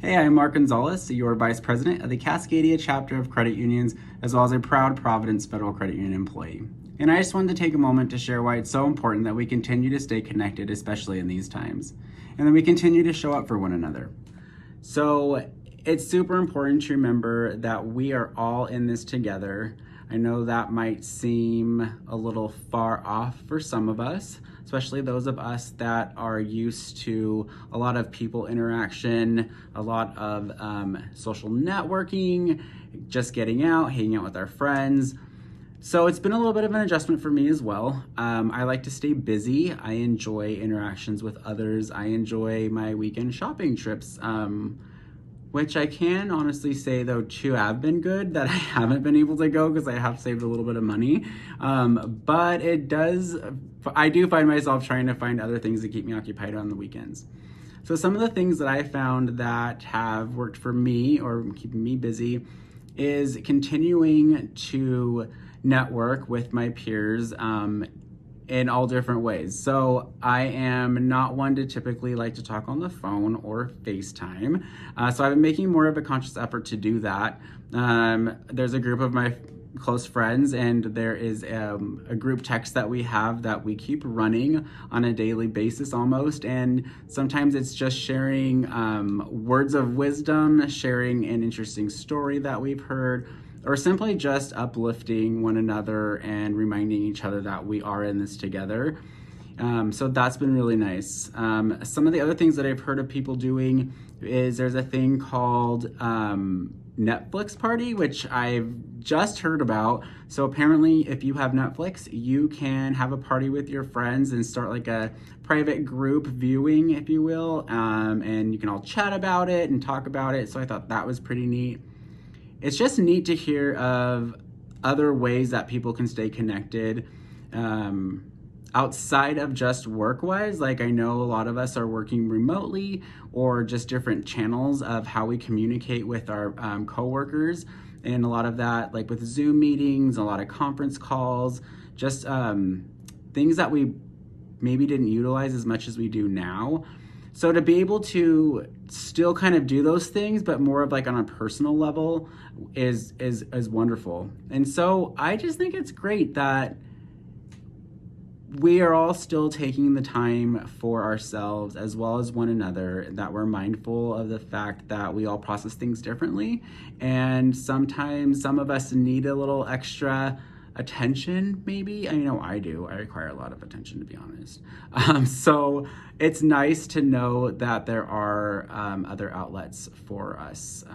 Hey, I'm Mark Gonzalez, your Vice President of the Cascadia chapter of credit unions, as well as a proud Providence Federal Credit Union employee. And I just wanted to take a moment to share why it's so important that we continue to stay connected, especially in these times, and that we continue to show up for one another. So it's super important to remember that we are all in this together. I know that might seem a little far off for some of us, especially those of us that are used to a lot of people interaction, a lot of social networking, just getting out, hanging out with our friends. So it's been a little bit of an adjustment for me as well. I like to stay busy. I enjoy interactions with others. I enjoy my weekend shopping trips, which I can honestly say though too have been good, that I haven't been able to go because I have saved a little bit of money. But I do find myself trying to find other things to keep me occupied on the weekends. So some of the things that I found that have worked for me or keeping me busy is continuing to network with my peers in all different ways. So I am not one to typically like to talk on the phone or FaceTime. So I've been making more of a conscious effort to do that. There's a group of my close friends, and there is a group text that we have that we keep running on a daily basis almost. And sometimes it's just sharing words of wisdom, sharing an interesting story that we've heard, or simply just uplifting one another and reminding each other that we are in this together. So that's been really nice. Some of the other things that I've heard of people doing is there's a thing called Netflix party, which I've just heard about. So apparently if you have Netflix, you can have a party with your friends and start like a private group viewing, if you will, and you can all chat about it and talk about it. So I thought that was pretty neat. It's just neat to hear of other ways that people can stay connected outside of just work-wise. Like I know a lot of us are working remotely or just different channels of how we communicate with our coworkers. And a lot of that, like with Zoom meetings, a lot of conference calls, just things that we maybe didn't utilize as much as we do now. So to be able to still kind of do those things, but more of like on a personal level is wonderful. And so I just think it's great that we are all still taking the time for ourselves as well as one another, that we're mindful of the fact that we all process things differently. And sometimes some of us need a little extra attention, maybe. I know I do. I require a lot of attention, to be honest. So it's nice to know that there are other outlets for us.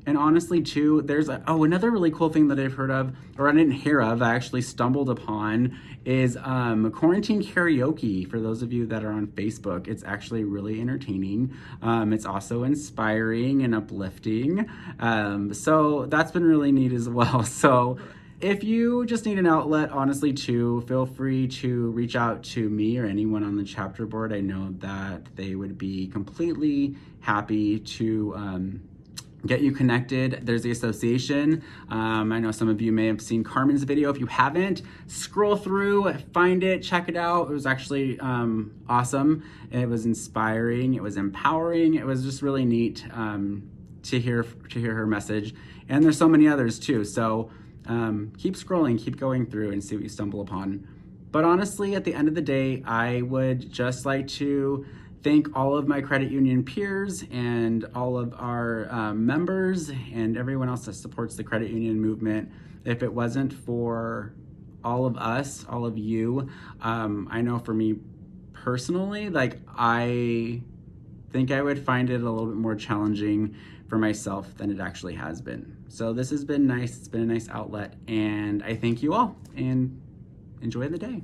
And honestly, too, there's another really cool thing that I've heard of, or I didn't hear of, I actually stumbled upon, is quarantine karaoke. For those of you that are on Facebook, it's actually really entertaining. It's also inspiring and uplifting. So that's been really neat as well. So if you just need an outlet, honestly, too, feel free to reach out to me or anyone on the chapter board. I know that they would be completely happy to get you connected. There's the association. I know some of you may have seen Carmen's video. If you haven't, scroll through, find it, check it out. It was actually awesome. It was inspiring. It was empowering. It was just really neat to hear her message. And there's so many others too. So keep scrolling, keep going through and see what you stumble upon. But honestly, at the end of the day, I would just like to thank all of my credit union peers and all of our members and everyone else that supports the credit union movement. If it wasn't for all of us, all of you, I know for me personally, like I think I would find it a little bit more challenging for myself than it actually has been. So this has been nice. It's been a nice outlet, and I thank you all and enjoy the day.